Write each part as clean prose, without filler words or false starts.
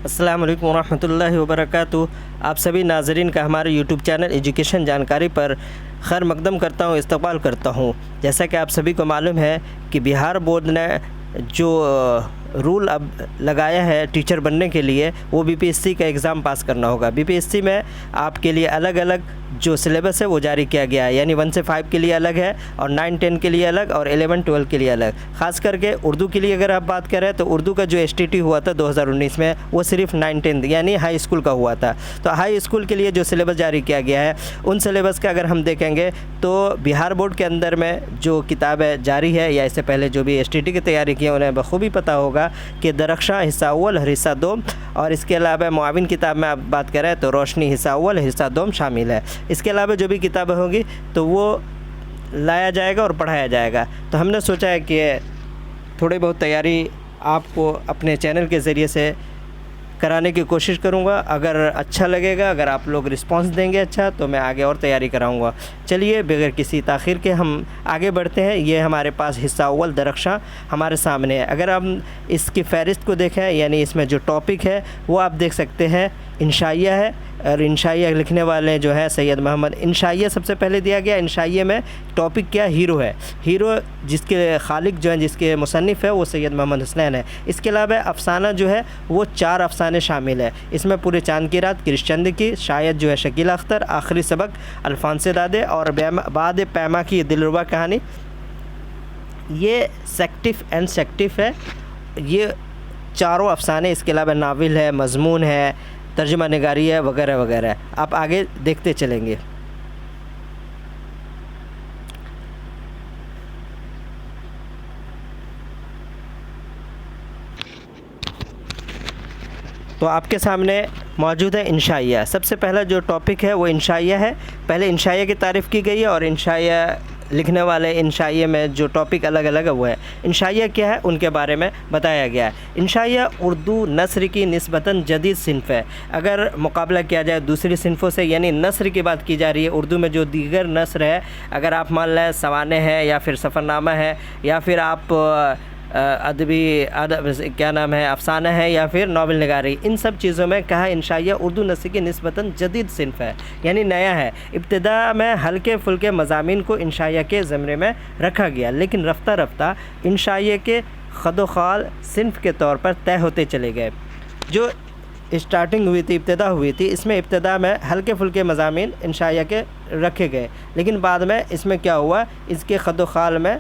السلام علیکم ورحمۃ اللہ وبرکاتہ۔ آپ سبھی ناظرین کا ہمارے یوٹیوب چینل ایجوکیشن جانکاری پر خیر مقدم کرتا ہوں، استقبال کرتا ہوں۔ جیسا کہ آپ سبھی کو معلوم ہے کہ بہار بورڈ نے جو رول اب لگایا ہے ٹیچر بننے کے لیے، وہ بی پی ایس سی کا ایگزام پاس کرنا ہوگا۔ بی پی ایس سی میں آپ کے لیے الگ الگ جو سلیبس ہے وہ جاری کیا گیا ہے، یعنی 1 سے 5 کے لیے الگ ہے، اور 9 10 کے لیے الگ، اور 11 12 کے لیے الگ۔ خاص کر کے اردو کے لیے اگر آپ بات کریں تو اردو کا جو ایس ٹی ٹی ہوا تھا 2019 میں، وہ صرف 9 10 یعنی ہائی اسکول کا ہوا تھا۔ تو ہائی اسکول کے لیے جو سلیبس جاری کیا گیا ہے، ان سلیبس کا اگر ہم دیکھیں گے تو بہار بورڈ کے اندر میں جو کتابیں جاری ہے، یا اس سے پہلے جو بھی ایس ٹی ٹی کی تیاری کی ہے انہیں بخوبی پتہ ہوگا کہ درخشاں حصہ اول حصہ دوم، اور اس کے علاوہ معاون کتاب میں آپ بات کریں تو روشنی حصہ اول حصہ دوم شامل ہے۔ اس کے علاوہ جو بھی کتابیں ہوں گی تو وہ لایا جائے گا اور پڑھایا جائے گا۔ تو ہم نے سوچا ہے کہ تھوڑی بہت تیاری آپ کو اپنے چینل کے ذریعے سے کرانے کی کوشش کروں گا۔ اگر اچھا لگے گا، اگر آپ لوگ رسپانس دیں گے اچھا، تو میں آگے اور تیاری کراؤں گا۔ چلیے بغیر کسی تاخیر کے ہم آگے بڑھتے ہیں۔ یہ ہمارے پاس حصہ اول درخشاں ہمارے سامنے ہے۔ اگر ہم اس کی فہرست کو دیکھیں، یعنی اس میں جو ٹاپک ہے وہ آپ دیکھ سکتے ہیں، انشائیہ ہے، اور انشائیہ لکھنے والے جو ہے سید محمد۔ انشائیہ سب سے پہلے دیا گیا۔ انشائیہ میں ٹاپک کیا؟ ہیرو ہے۔ ہیرو جس کے خالق جو ہیں، جس کے مصنف ہے، وہ سید محمد حسنین ہے۔ اس کے علاوہ افسانہ جو ہے وہ 4 افسانے شامل ہے۔ اس میں پورے چاند کی رات کرش چند کی، شاید جو ہے شکیلا اختر، آخری سبق الفانس دادے، اور بعد پیما کی دلربا کہانی۔ یہ سیکٹف اینڈ سیکٹف ہے، یہ چاروں افسانے۔ اس کے علاوہ ناول ہے، مضمون ہے، ترجمہ نگاری ہے، وغیرہ وغیرہ۔ آپ آگے دیکھتے چلیں گے۔ تو آپ کے سامنے موجود ہے انشائیہ۔ سب سے پہلا جو ٹاپک ہے وہ انشائیہ ہے۔ پہلے انشائیہ کی تعریف کی گئی ہے، اور انشائیہ لکھنے والے انشائیہ میں جو ٹاپک الگ الگ ہے وہ ہے۔ انشائیہ کیا ہے ان کے بارے میں بتایا گیا ہے۔ انشائیہ اردو نثر کی نسبتاً جدید صنف ہے۔ اگر مقابلہ کیا جائے دوسری صنفوں سے، یعنی نثر کی بات کی جا رہی ہے اردو میں جو دیگر نثر ہے، اگر آپ مان لیں سوانح ہے، یا پھر سفرنامہ ہے، یا پھر آپ کیا نام ہے افسانہ ہے، یا پھر ناول نگاری، ان سب چیزوں میں کہا انشائیہ اردو نثر کی نسبتاً جدید صنف ہے، یعنی نیا ہے۔ ابتدا میں ہلکے پھلکے مضامین کو انشائیہ کے زمرے میں رکھا گیا، لیکن رفتہ رفتہ انشائیہ کے خد و خال صنف کے طور پر طے ہوتے چلے گئے۔ جو اسٹارٹنگ ہوئی تھی، ابتدا ہوئی تھی، اس میں ابتدا میں ہلکے پھلکے مضامین انشائیہ کے رکھے گئے، لیکن بعد میں اس میں کیا ہوا، اس کے خد و خال میں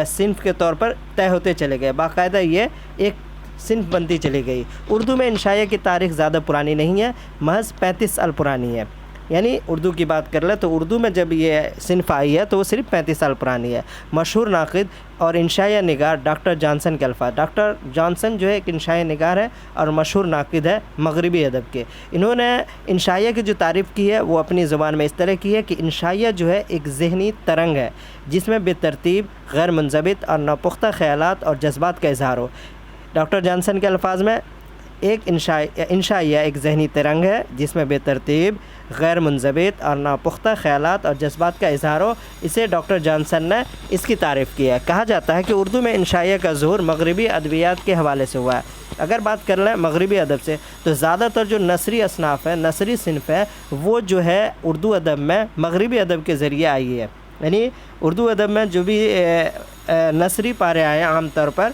صنف کے طور پر طے ہوتے چلے گئے، باقاعدہ یہ ایک صنف بنتی چلی گئی۔ اردو میں انشائیہ کی تاریخ زیادہ پرانی نہیں ہے، محض 35 سال پرانی ہے۔ یعنی اردو کی بات کر لیں تو اردو میں جب یہ صنف آئی ہے تو وہ صرف 35 سال پرانی ہے۔ مشہور ناقد اور انشائیہ نگار ڈاکٹر جانسن کے الفاظ۔ ڈاکٹر جانسن جو ہے ایک انشائیہ نگار ہے اور مشہور ناقد ہے مغربی ادب کے۔ انہوں نے انشائیہ کی جو تعریف کی ہے وہ اپنی زبان میں اس طرح کی ہے کہ انشائیہ جو ہے ایک ذہنی ترنگ ہے، جس میں بے ترتیب، غیر منضبط اور ناپختہ خیالات اور جذبات کا اظہار ہو۔ ڈاکٹر جانسن کے الفاظ میں ایک انشائیہ ایک ذہنی ترنگ ہے جس میں بے ترتیب، غیر منضبط اور ناپختہ خیالات اور جذبات کا اظہار ہو۔ اسے ڈاکٹر جانسن نے اس کی تعریف کی ہے۔ کہا جاتا ہے کہ اردو میں انشائیہ کا ظہور مغربی ادبیات کے حوالے سے ہوا ہے۔ اگر بات کر لیں مغربی ادب سے تو زیادہ تر جو نثری اصناف ہے، نثری صنف ہے، وہ جو ہے اردو ادب میں مغربی ادب کے ذریعے آئی ہے۔ یعنی اردو ادب میں جو بھی نثری پارے آئے ہیں عام طور پر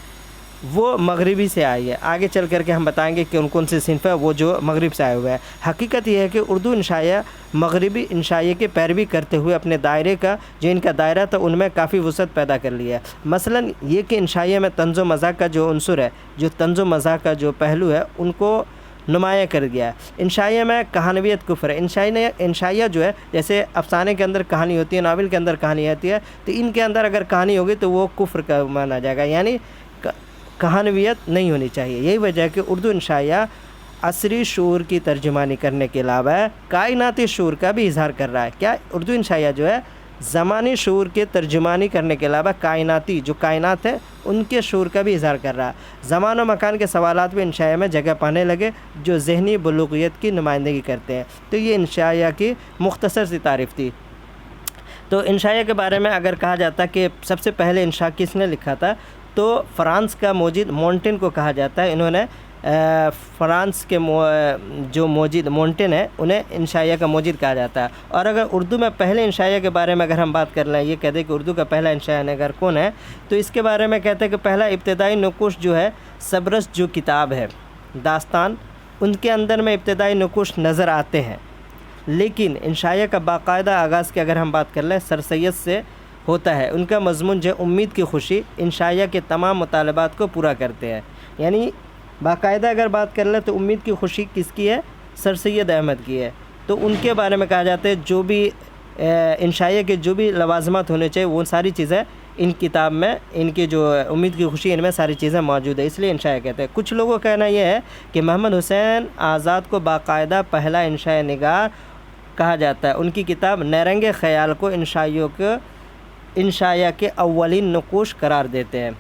وہ مغربی سے آئی ہے۔ آگے چل کر کے ہم بتائیں گے کہ کون سی صنف ہے وہ جو مغرب سے آئے ہوئے ہیں۔ حقیقت یہ ہے کہ اردو انشائیہ مغربی انشائیہ کی پیروی کرتے ہوئے اپنے دائرے کا جو ان کا دائرہ تھا ان میں کافی وسعت پیدا کر لیا ہے۔ مثلاً یہ کہ انشائیہ میں طنز و مزاح کا جو عنصر ہے، جو طنز و مزاح کا جو پہلو ہے، ان کو نمایاں کر گیا ہے۔ انشائیہ میں کہانویت کفر ہے۔ انشائیہ جو ہے جیسے افسانے کے اندر کہانی ہوتی ہے، ناول کے اندر کہانی آتی ہے، تو ان کے اندر اگر کہانی ہوگی تو وہ کفر کا مانا جائے گا، یعنی کہانویت نہیں ہونی چاہیے۔ یہی وجہ ہے کہ اردو انشائیہ عصری شعور کی ترجمانی کرنے کے علاوہ کائناتی شعور کا بھی اظہار کر رہا ہے۔ کیا اردو انشائیہ جو ہے زمانی شعور کے ترجمانی کرنے کے علاوہ کائناتی جو کائنات ہے ان کے شعور کا بھی اظہار کر رہا ہے۔ زمان و مکان کے سوالات بھی انشائیہ میں جگہ پانے لگے جو ذہنی بلوغیت کی نمائندگی کرتے ہیں۔ تو یہ انشائیہ کی مختصر سی تعریف تھی۔ تو انشائیہ کے بارے میں اگر کہا جاتا کہ سب سے پہلے انشاء کس نے لکھا تھا، تو فرانس کا موجد مونٹین کو کہا جاتا ہے۔ انہوں نے فرانس کے جو موجد مونٹین ہے انہیں انشائیہ کا موجد کہا جاتا ہے۔ اور اگر اردو میں پہلے انشائیہ کے بارے میں اگر ہم بات کر لیں، یہ کہتے ہیں کہ اردو کا پہلا انشائیہ نگار کون ہے، تو اس کے بارے میں کہتے ہیں کہ پہلا ابتدائی نقوش جو ہے صبرس جو کتاب ہے داستان، ان کے اندر میں ابتدائی نقوش نظر آتے ہیں، لیکن انشائیہ کا باقاعدہ آغاز کی اگر ہم بات کر لیں سر سید سے ہوتا ہے۔ ان کا مضمون جو امید کی خوشی انشائیہ کے تمام مطالبات کو پورا کرتے ہیں۔ یعنی باقاعدہ اگر بات کر لیں تو امید کی خوشی کس کی ہے؟ سر سید احمد کی ہے۔ تو ان کے بارے میں کہا جاتا ہے جو بھی انشائیہ کے جو بھی لوازمات ہونے چاہیے وہ ساری چیزیں ان کتاب میں، ان کی جو امید کی خوشی ان میں ساری چیزیں موجود ہے، اس لیے انشائیہ کہتے ہیں۔ کچھ لوگوں کا کہنا یہ ہے کہ محمد حسین آزاد کو باقاعدہ پہلا انشائیہ نگار کہا جاتا ہے۔ ان کی کتاب نیرنگ خیال کو انشائیہ کے اولین نقوش قرار دیتے ہیں۔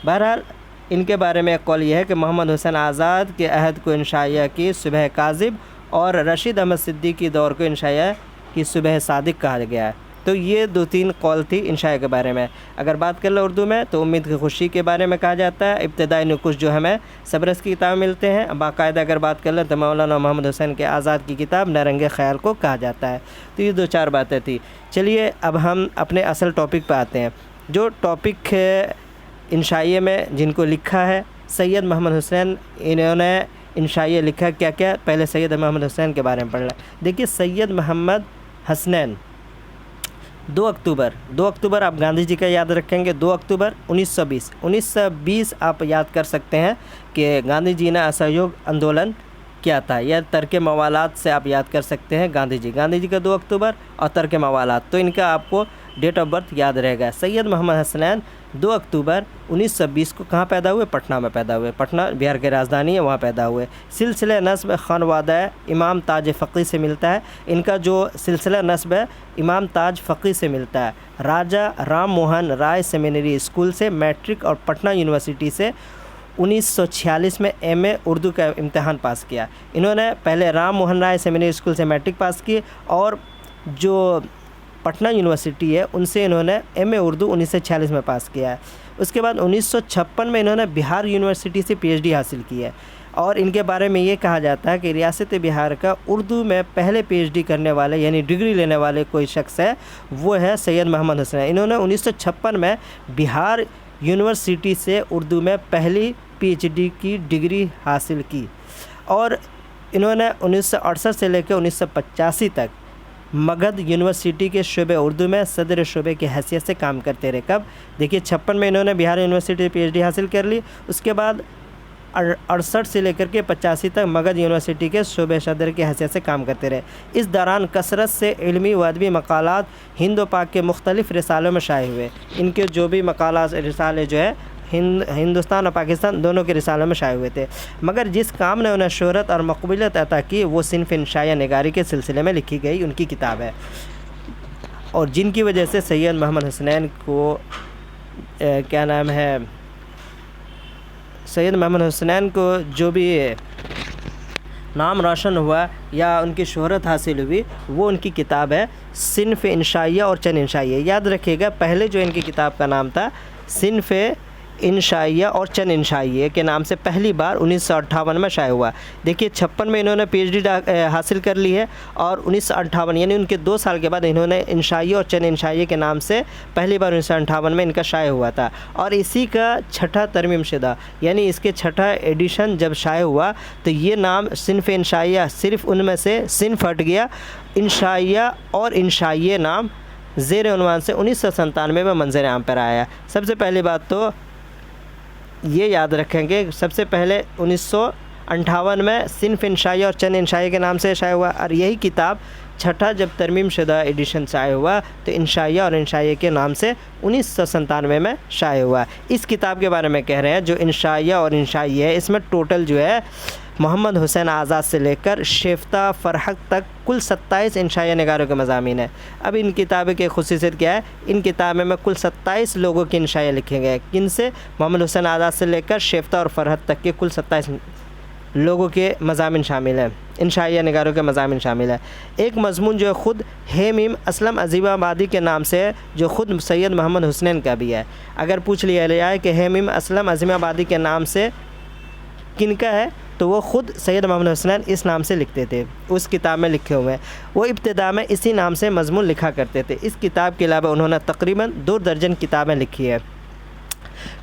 بہرحال ان کے بارے میں ایک قول یہ ہے کہ محمد حسین آزاد کے عہد کو انشائیہ کی صبح کاذب اور رشید احمد صدیقی دور کو انشائیہ کی صبح صادق کہا گیا ہے۔ تو یہ 2-3 قول تھی انشائیہ کے بارے میں۔ اگر بات کر لیں اردو میں تو امید کی خوشی کے بارے میں کہا جاتا ہے، ابتدائی نقوش جو ہمیں صبرس کی کتاب ملتے ہیں۔ باقاعدہ اگر بات کر لیں تو مولانا محمد حسین کے آزاد کی کتاب نیرنگ خیال کو کہا جاتا ہے۔ تو یہ 2-4 باتیں تھیں۔ چلیے اب ہم اپنے اصل ٹاپک پہ آتے ہیں۔ جو ٹاپک انشائیہ میں جن کو لکھا ہے سید محمد حسین، انہوں نے انشائیہ لکھا کیا کیا؟ پہلے سید محمد حسین کے بارے میں پڑھ لیں۔ دیکھیے سید محمد حسنین 2 اکتوبر آپ گاندھی جی کا یاد رکھیں گے، 2 اکتوبر 1920 آپ یاد کر سکتے ہیں کہ گاندھی جی نے اسہیوگ آندولن کیا تھا، یا ترک موالات سے آپ یاد کر سکتے ہیں گاندھی جی کا 2 اکتوبر اور ترک موالات، تو ان کا آپ کو ڈیٹ آف برتھ یاد رہے گا۔ سید محمد حسنین 2 اکتوبر 1920 کو کہاں پیدا ہوئے؟ پٹنہ میں پیدا ہوئے۔ پٹنہ بہار کی راجدھانی ہے، وہاں پیدا ہوئے۔ سلسلہ نسب خانوادہ امام تاج فقی سے ملتا ہے۔ ان کا جو سلسلہ نسب ہے امام تاج فقی سے ملتا ہے۔ راجہ رام موہن رائے سیمینری اسکول سے میٹرک اور پٹنہ یونیورسٹی سے 1946 میں ایم اے اردو کا امتحان پاس کیا۔ انہوں نے پہلے رام موہن رائے سیمینری اسکول سے میٹرک پاس کی، اور جو پٹنہ یونیورسٹی ہے ان سے انہوں نے ایم اے اردو 1946 میں پاس کیا ہے۔ اس کے بعد 1956 میں انہوں نے بہار یونیورسٹی سے پی ایچ ڈی حاصل کی ہے، اور ان کے بارے میں یہ کہا جاتا ہے کہ ریاست بہار کا اردو میں پہلے پی ایچ ڈی کرنے والے یعنی ڈگری لینے والے کوئی شخص ہے وہ ہے سید محمد حسین۔ انہوں نے 1956 میں بہار یونیورسٹی سے اردو میں پہلی پی ایچ ڈی کی ڈگری حاصل کی، اور انہوں نے 1968 سے لے کے 1985 تک مگدھ یونیورسٹی کے شعبہ اردو میں صدر شعبے کی حیثیت سے کام کرتے رہے۔ کب؟ دیکھیے 56 میں انہوں نے بہار یونیورسٹی سے پی ایچ ڈی حاصل کر لی، اس کے بعد 68 سے لے کر کے 85 تک مگدھ یونیورسٹی کے شعبہ صدر کی حیثیت سے کام کرتے رہے۔ اس دوران کثرت سے علمی و ادبی مقالات ہند و پاک کے مختلف رسالوں میں شائع ہوئے۔ ان کے جو بھی مقالات رسالے جو ہے ہندوستان اور پاکستان دونوں کے رسالوں میں شائع ہوئے تھے، مگر جس کام نے انہیں شہرت اور مقبولیت عطا کی وہ صنف انشائیہ نگاری کے سلسلے میں لکھی گئی ان کی کتاب ہے، اور جن کی وجہ سے سید محمد حسنین کو کیا نام ہے، سید محمد حسنین کو جو بھی نام روشن ہوا یا ان کی شہرت حاصل ہوئی وہ ان کی کتاب ہے صنف انشائیہ اور چند انشائیہ۔ یاد رکھیے گا پہلے جو ان کی کتاب کا نام تھا صنف انشائیہ اور چند انشائیہ کے نام سے پہلی بار 1958 میں شائع ہوا۔ دیکھیے 56 میں انہوں نے پی ایچ ڈی حاصل کر لی ہے، اور 1958 یعنی ان کے 2 سال کے بعد انہوں نے انشائیہ اور چند انشائیہ کے نام سے پہلی بار 1958 میں ان کا شائع ہوا تھا، اور اسی کا 6واں ترمیم شدہ یعنی اس کے 6واں ایڈیشن جب شائع ہوا تو یہ نام صنف انشائیہ صرف ان میں سے صنف ہٹ گیا، انشائیہ اور انشائیہ نام زیر عنوان سے 1997 میں منظر عام پر آیا۔ سب سے پہلی بات تو یہ یاد رکھیں گے، سب سے پہلے 1958 میں صنف انشائیہ اور چند انشائیہ کے نام سے شائع ہوا، اور یہی کتاب 6واں جب ترمیم شدہ ایڈیشن شائع ہوا تو انشائیہ اور انشائیہ کے نام سے 1997 میں شائع ہوا۔ اس کتاب کے بارے میں کہہ رہے ہیں جو انشائیہ اور انشائیہ ہے، اس میں ٹوٹل جو ہے محمد حسین آزاد سے لے کر شیفتہ فرحق تک کل 27 انشائیہ نگاروں کے مضامین ہیں۔ اب ان کتابیں کی خصوصیت کیا ہے؟ ان کتابیں میں کل 27 لوگوں کے انشائیہ لکھے گئے، کن سے؟ محمد حسین آزاد سے لے کر شیفتہ اور فرحق تک کے کل 27 لوگوں کے مضامین شامل ہیں، انشائیہ نگاروں کے مضامین شامل ہیں۔ ایک مضمون جو خود ہے میم اسلم عظیم آبادی کے نام سے ہے، جو خود سید محمد حسنین کا بھی ہے۔ اگر پوچھ لیا جائے کہ ہے میم اسلم عظیم آبادی کے نام سے کن کا ہے؟ تو وہ خود سید محمد حسنین اس نام سے لکھتے تھے، اس کتاب میں لکھے ہوئے ہیں۔ وہ ابتدا میں اسی نام سے مضمون لکھا کرتے تھے۔ اس کتاب کے علاوہ انہوں نے تقریباً 2 درجن کتابیں لکھی ہیں۔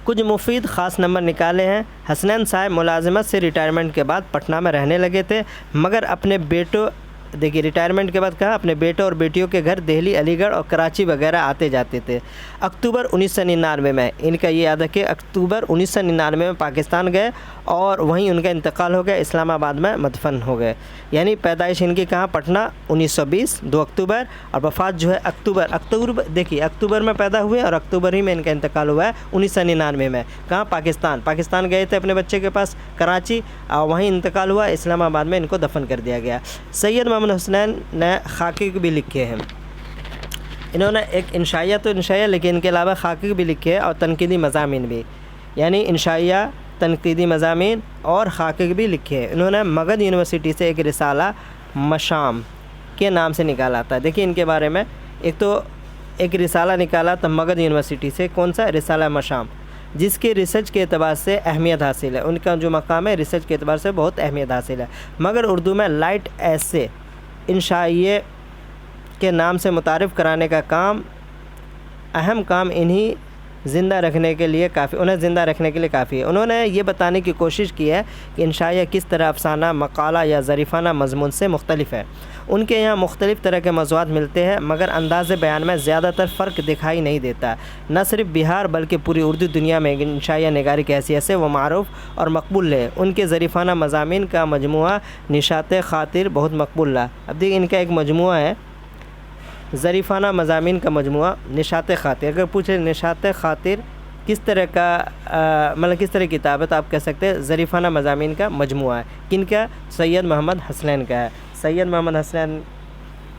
کچھ مفید خاص نمبر نکالے ہیں۔ حسنین صاحب ملازمت سے ریٹائرمنٹ کے بعد پٹنہ میں رہنے لگے تھے، مگر اپنے بیٹوں، دیکھیے ریٹائرمنٹ کے بعد کہا، اپنے بیٹوں اور بیٹیوں کے گھر دہلی، علی گڑھ اور کراچی وغیرہ آتے جاتے تھے۔ اکتوبر 1999 میں، ان کا یہ یاد ہے کہ اکتوبر 1999 میں پاکستان گئے اور وہیں ان کا انتقال ہو گیا، اسلام آباد میں مدفن ہو گئے۔ یعنی پیدائش ان کی کہاں؟ پٹنہ 1920 2 اکتوبر، اور وفات جو ہے اکتوبر دیکھیے اکتوبر میں پیدا ہوئے اور اکتوبر ہی میں ان کا انتقال ہوا ہے 1999 میں۔ کہاں؟ پاکستان گئے تھے اپنے بچے کے پاس کراچی، اور وہیں انتقال ہوا، اسلام آباد میں ان کو دفن کر دیا گیا۔ سید محمد حسنین نے خاکی بھی لکھے ہیں۔ انہوں نے ایک انشائیہ لیکن ان کے علاوہ خاکی بھی لکھے اور تنقیدی مضامین بھی، یعنی انشائیہ، تنقیدی مضامین اور خاکی بھی لکھے ہیں۔ انہوں نے مگدھ یونیورسٹی سے ایک رسالہ مشام کے نام سے نکالا تھا۔ دیکھیے ان کے بارے میں ایک رسالہ نکالا تھا مگدھ یونیورسٹی سے، کون سا؟ رسالہ مشام، جس کے ریسرچ کے اعتبار سے اہمیت حاصل ہے۔ ان کا جو مقام ہے ریسرچ کے اعتبار سے بہت اہمیت حاصل ہے، مگر اردو میں لائٹ ایسے انشائیے کے نام سے متعارف کرانے کا اہم کام انہیں زندہ رکھنے کے لیے کافی ہے۔ انہوں نے یہ بتانے کی کوشش کی ہے کہ انشائیہ کس طرح افسانہ، مقالہ یا ظریفانہ مضمون سے مختلف ہے۔ ان کے یہاں مختلف طرح کے موضوعات ملتے ہیں، مگر انداز بیان میں زیادہ تر فرق دکھائی نہیں دیتا۔ نہ صرف بہار بلکہ پوری اردو دنیا میں انشائیہ نگاری کی حیثیت سے وہ معروف اور مقبول ہے۔ ان کے ظریفانہ مضامین کا مجموعہ نشاط خاطر بہت مقبول ہے۔ اب دیکھیں ان کا ایک مجموعہ ہے، ظریفانہ مضامین کا مجموعہ نشاط خاطر۔ اگر پوچھے نشاط خاطر کس طرح کس طرح کی کتاب ہے، تو آپ کہہ سکتے ہیں ظریفانہ مضامین کا مجموعہ ہے۔ کن کا؟ سید محمد حسنین کا ہے۔ سید محمد حسنین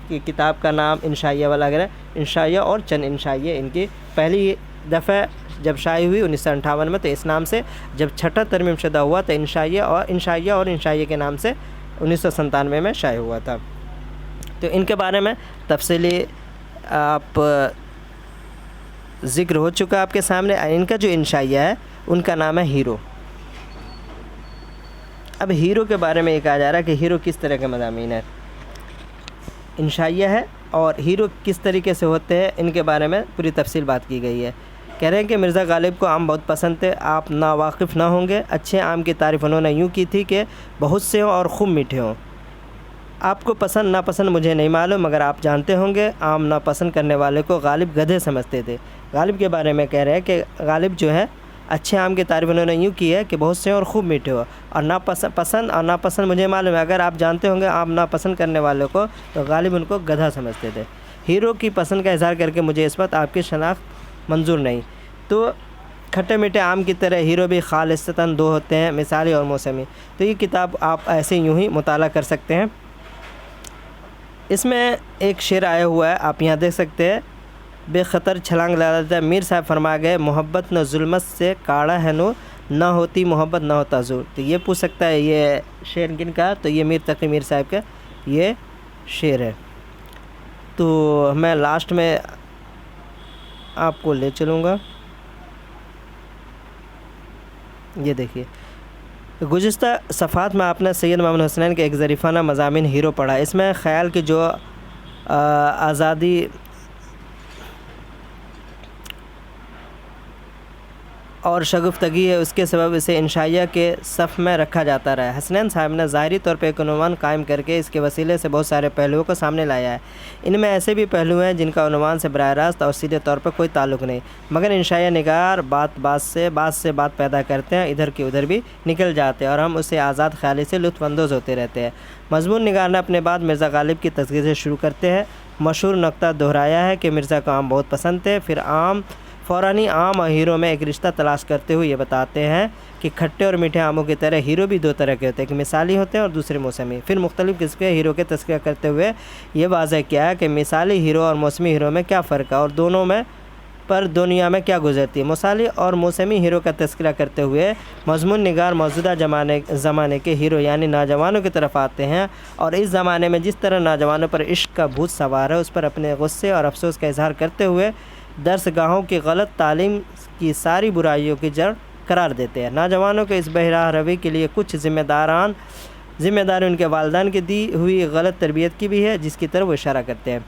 کی کتاب کا نام انشائیہ والا ہے، انشائیہ اور چند انشائیہ ان کی پہلی دفعہ جب شائع ہوئی 1958 میں، تو اس نام سے، جب چھٹا ترمیم شدہ ہوا تو انشائیہ اور انشائیہ کے نام سے 1997 میں شائع ہوا تھا۔ تو ان کے بارے میں تفصیلی آپ ذکر ہو چکا آپ کے سامنے۔ ان کا جو انشائیہ ہے ان کا نام ہے ہیرو۔ اب ہیرو کے بارے میں یہ کہا جا رہا ہے کہ ہیرو کس طرح کے مضامین ہے، انشائیہ ہے، اور ہیرو کس طریقے سے ہوتے ہیں ان کے بارے میں پوری تفصیل بات کی گئی ہے۔ کہہ رہے ہیں کہ مرزا غالب کو آم بہت پسند تھے، آپ ناواقف نہ ہوں گے۔ اچھے آم کی تعریف انہوں نے یوں کی تھی کہ بہت سے ہوں اور خوب میٹھے ہوں۔ آپ کو پسند ناپسند مجھے نہیں معلوم، مگر آپ جانتے ہوں گے آم ناپسند کرنے والے کو غالب گدھے سمجھتے تھے۔ غالب کے بارے میں کہہ رہے ہیں کہ غالب جو ہے اچھے آم کی تعریف انہوں نے یوں کی ہے کہ بہت سے اور خوب میٹھے ہو، اور ناپسند مجھے معلوم ہے، اگر آپ جانتے ہوں گے آم ناپسند کرنے والوں کو تو غالب ان کو گدھا سمجھتے تھے۔ ہیرو کی پسند کا اظہار کر کے مجھے اس وقت آپ کی شناخت منظور نہیں۔ تو کھٹے میٹھے آم کی طرح ہیرو بھی خالصتاً 2 ہوتے ہیں، مثالی اور موسمی۔ تو یہ کتاب آپ ایسے یوں ہی مطالعہ کر سکتے ہیں۔ اس میں ایک شعر آیا ہوا ہے، آپ یہاں دیکھ سکتے ہیں، بے خطر چھلانگ لگاتا میر صاحب فرما گئے، محبت نہ ظلمت سے کاڑا ہے نور، نہ ہوتی محبت نہ ہوتا زور۔ تو یہ پوچھ سکتا ہے یہ شعر کن کا؟ تو یہ میر تقی میر صاحب کا یہ شعر ہے۔ تو میں لاسٹ میں آپ کو لے چلوں گا، یہ دیکھیے گزشتہ صفحات میں آپ نے سید محمد حسنین کے ایک ظریفانہ مضامین ہیرو پڑھا۔ اس میں خیال کی جو آزادی اور شگفتگی ہے، اس کے سبب اسے انشائیہ کے صف میں رکھا جاتا رہا ہے۔ حسنین صاحب نے ظاہری طور پہ ایک عنوان قائم کر کے اس کے وسیلے سے بہت سارے پہلوؤں کو سامنے لایا ہے۔ ان میں ایسے بھی پہلو ہیں جن کا عنوان سے براہ راست اور سیدھے طور پر کوئی تعلق نہیں، مگر انشائیہ نگار بات سے بات پیدا کرتے ہیں، ادھر کی ادھر بھی نکل جاتے ہیں، اور ہم اسے آزاد خیالی سے لطف اندوز ہوتے رہتے ہیں۔ مضمون نگار نے اپنے بعد مرزا غالب کی تذکیر سے شروع کرتے ہیں۔ مشہور نکتہ دہرایا ہے کہ مرزا کو آم بہت پسند تھے، پھر فوراً آم اور ہیرو میں ایک رشتہ تلاش کرتے ہوئے یہ بتاتے ہیں کہ کھٹے اور میٹھے آموں کی طرح ہیرو بھی 2 طرح کے ہوتے ہیں، ایک مثالی ہوتے ہیں اور دوسرے موسمی۔ پھر مختلف قسم کے ہیرو کے تذکرہ کرتے ہوئے یہ واضح کیا ہے کہ مثالی ہیرو اور موسمی ہیرو میں کیا فرق ہے اور دونوں میں دنیا میں کیا گزرتی ہے۔ مثالی اور موسمی ہیرو کا تذکرہ کرتے ہوئے مضمون نگار موجودہ زمانے کے ہیرو یعنی نوجوانوں کی طرف آتے ہیں، اور اس زمانے میں جس طرح نوجوانوں پر عشق کا بھوت سوار ہے اس پر اپنے غصے اور افسوس کا اظہار کرتے ہوئے درس گاہوں کی غلط تعلیم کی ساری برائیوں کی جڑ قرار دیتے ہیں۔ نوجوانوں کے اس بہرہ روی کے لیے کچھ ذمہ داری ان کے والدین کی دی ہوئی غلط تربیت کی بھی ہے، جس کی طرف وہ اشارہ کرتے ہیں۔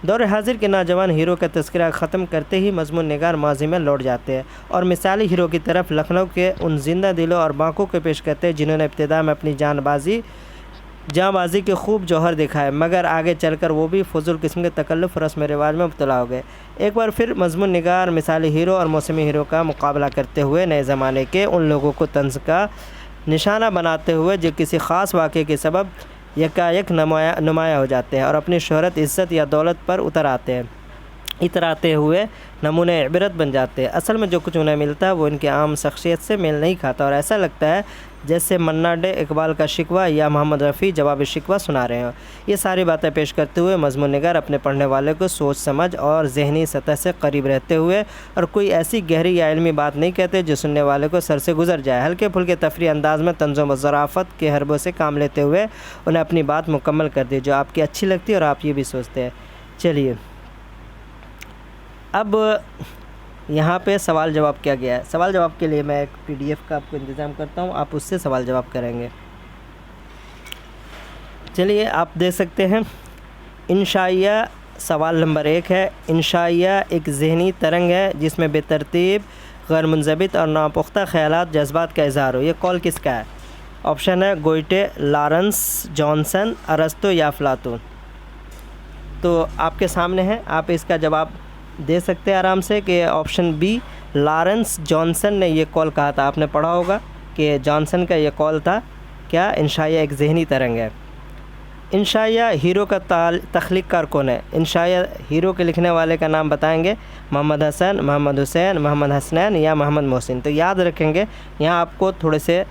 دور حاضر کے نوجوان ہیرو کا تذکرہ ختم کرتے ہی مضمون نگار ماضی میں لوٹ جاتے ہیں اور مثالی ہیرو کی طرف لکھنؤ کے ان زندہ دلوں اور باnkوں کو پیش کرتے ہیں جنہوں نے ابتدا میں اپنی جاں بازی کے خوب جوہر دکھائے، مگر آگے چل کر وہ بھی فضول قسم کے تکلف رسم و رواج میں مبتلا ہو گئے۔ ایک بار پھر مضمون نگار مثالی ہیرو اور موسمی ہیرو کا مقابلہ کرتے ہوئے نئے زمانے کے ان لوگوں کو طنز کا نشانہ بناتے ہوئے جو کسی خاص واقعے کے سبب یکایک نمایاں ہو جاتے ہیں اور اپنی شہرت، عزت یا دولت پر اتراتے ہوئے نمونۂ عبرت بن جاتے ہیں۔ اصل میں جو کچھ انہیں ملتا ہے وہ ان کی عام شخصیت سے میل نہیں کھاتا اور ایسا لگتا ہے جیسے منا ڈے اقبال کا شکوہ یا محمد رفیع جواب شکوہ سنا رہے ہوں۔ یہ ساری باتیں پیش کرتے ہوئے مضمون نگار اپنے پڑھنے والے کو سوچ سمجھ اور ذہنی سطح سے قریب رہتے ہوئے اور کوئی ایسی گہری یا علمی بات نہیں کہتے جو سننے والے کو سر سے گزر جائے۔ ہلکے پھلکے تفریحی انداز میں طنز و ظرافت کے حربوں سے کام لیتے ہوئے انہیں اپنی بات مکمل کر دی جو آپ کی اچھی لگتی ہے اور آپ یہ بھی سوچتے ہیں۔ چلیے اب یہاں پہ سوال جواب کیا گیا ہے۔ سوال جواب کے لیے میں ایک PDF کا آپ کو انتظام کرتا ہوں، آپ اس سے سوال جواب کریں گے۔ چلیے آپ دیکھ سکتے ہیں انشائیہ سوال نمبر 1 ہے۔ انشائیہ ایک ذہنی ترنگ ہے جس میں بے ترتیب، غیر منضبط اور ناپختہ خیالات، جذبات کا اظہار ہو۔ یہ قول کس کا ہے؟ آپشن ہے گوئٹے، لارنس، جانسن، ارسطو یا افلاطون۔ تو آپ کے سامنے ہے، آپ اس کا جواب دے سکتے ہیں آرام سے کہ آپشن بی لارنس جانسن نے یہ قول کہا تھا۔ آپ نے پڑھا ہوگا کہ جانسن کا یہ قول تھا کیا انشائیہ ایک ذہنی ترنگ ہے۔ انشائیہ ہیرو کا تخلیق کار کون ہے؟ انشائیہ ہیرو کے لکھنے والے کا نام بتائیں گے، محمد حسن، محمد حسین، محمد حسنین یا محمد محسن۔ تو یاد رکھیں گے، یہاں آپ کو تھوڑے سے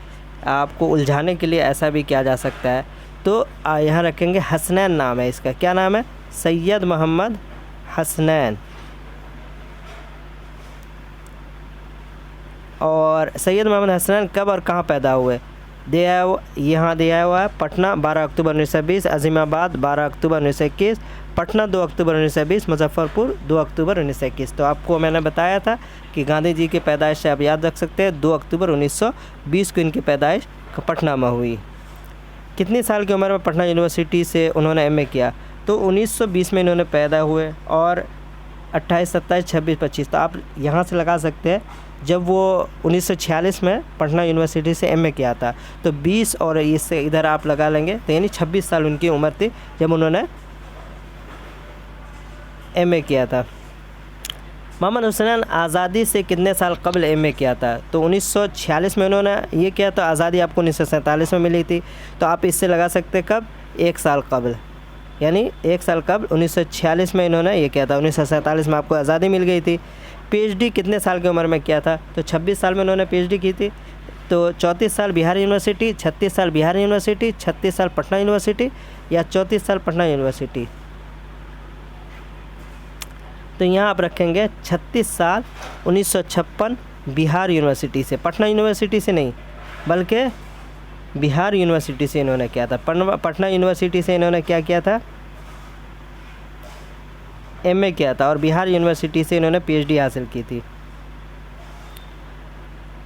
آپ کو الجھانے کے لیے ایسا بھی کیا جا سکتا ہے، تو یہاں رکھیں گے حسنین نام ہے اس کا۔ کیا نام ہے؟ سید محمد حسنین۔ اور سید محمد حسنین کب اور کہاں پیدا ہوئے؟ یہاں دیا ہوا ہے پٹنہ 12 اکتوبر 1920، عظیم آباد 12 اکتوبر 1921، پٹنہ 2 اکتوبر 1920، مظفر پور 2 اکتوبر 1921۔ تو آپ کو میں نے بتایا تھا کہ گاندھی جی کی پیدائش سے آپ یاد رکھ سکتے ہیں 2 اکتوبر 1920 کو ان کی پیدائش پٹنہ میں ہوئی۔ کتنی سال کی عمر میں پٹنہ یونیورسٹی سے انہوں نے ایم اے کیا؟ تو 1920 میں انہوں نے پیدا ہوئے اور 28 27 26 25۔ تو آپ یہاں سے لگا سکتے ہیں جب وہ 1946 میں پٹنہ یونیورسٹی سے ایم اے کیا تھا، تو 20 اور اس سے ادھر آپ لگا لیں گے تو یعنی 26 سال ان کی عمر تھی جب انہوں نے ایم اے کیا تھا۔ محمد حسنین آزادی سے کتنے سال قبل ایم اے کیا تھا؟ تو 1946 میں انہوں نے یہ کیا، تو آزادی آپ کو 1947 میں ملی تھی، تو آپ اس سے لگا سکتے کب؟ 1 سال قبل، یعنی 1 سال قبل 1946 میں انہوں نے یہ کیا تھا، 1947 میں آپ کو آزادی مل گئی تھی۔ پی ایچ ڈی کتنے سال کی عمر میں کیا تھا؟ تو 26 سال میں انہوں نے پی ایچ ڈی کی تھی۔ تو 34 سال بہار یونیورسٹی، 36 سال بہار یونیورسٹی، 36 سال پٹنہ یونیورسٹی یا 34 سال پٹنہ یونیورسٹی۔ تو یہاں آپ رکھیں گے 36 سال 1956 بہار یونیورسٹی سے، پٹنہ یونیورسٹی سے نہیں بلکہ بہار یونیورسٹی سے انہوں نے کیا تھا۔ پٹنہ یونیورسٹی سے انہوں نے کیا کیا تھا؟ ایم اے کیا تھا، اور بہار یونیورسٹی سے انہوں نے پی ایچ ڈی حاصل کی تھی۔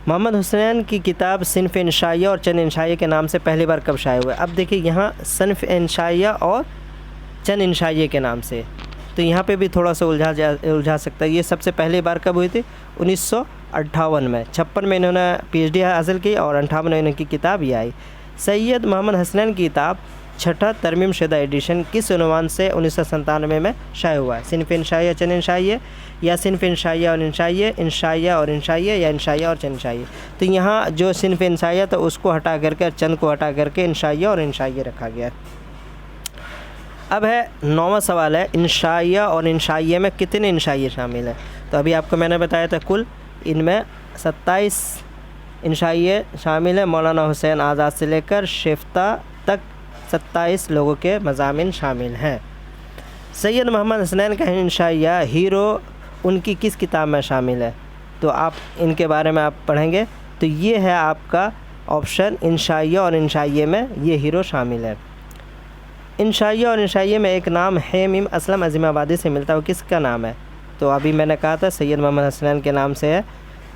محمد حسنین کی کتاب صنف انشائیہ اور چند انشائیہ کے نام سے پہلی بار کب شائع ہوئے؟ اب دیکھیے یہاں صنف انشائیہ اور چند انشائیہ کے نام سے، تو یہاں پہ بھی تھوڑا سا الجھا سکتا ہے۔ یہ سب سے پہلی بار کب ہوئی تھی؟ 1958 میں۔ 56 میں انہوں نے پی ایچ ڈی حاصل کی اور 58 میں ان کی کتاب یہ آئی۔ سید محمد حسنین کی کتاب چھٹا ترمیم شدہ ایڈیشن کس عنوان سے 1997 میں شائع ہوا ہے؟ صنف انشائیہ چند انشائیہ یا صنف انشائیہ اور انشائیہ، انشائیہ اور انشائیہ یا انشائیہ اور چند انشائیہ؟ تو یہاں جو صنف انشائیہ تھا اس کو ہٹا کر کے، چند کو ہٹا کر کے انشائیہ اور انشائیہ رکھا گیا ہے۔ اب ہے 9واں سوال ہے، انشائیہ اور انشائیہ میں کتنے انشائیہ شامل ہیں؟ تو ابھی آپ کو میں نے بتایا تھا کل ان میں 27 انشائیہ شامل ہیں، مولانا حسین آزاد سے لے کر شیفتہ تک 27 لوگوں کے مضامین شامل ہیں۔ سید محمد حسنین کا انشائیہ ہیرو ان کی کس کتاب میں شامل ہے؟ تو آپ ان کے بارے میں آپ پڑھیں گے تو یہ ہے آپ کا آپشن، انشائیہ اور انشائیہ میں یہ ہیرو شامل ہے۔ انشائیہ اور انشائیہ میں ایک نام میم اسلم عظیم آبادی سے ملتا ہے، وہ کس کا نام ہے؟ تو ابھی میں نے کہا تھا سید محمد حسنین کے نام سے ہے،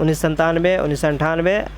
1997, 1998,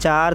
4,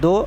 2,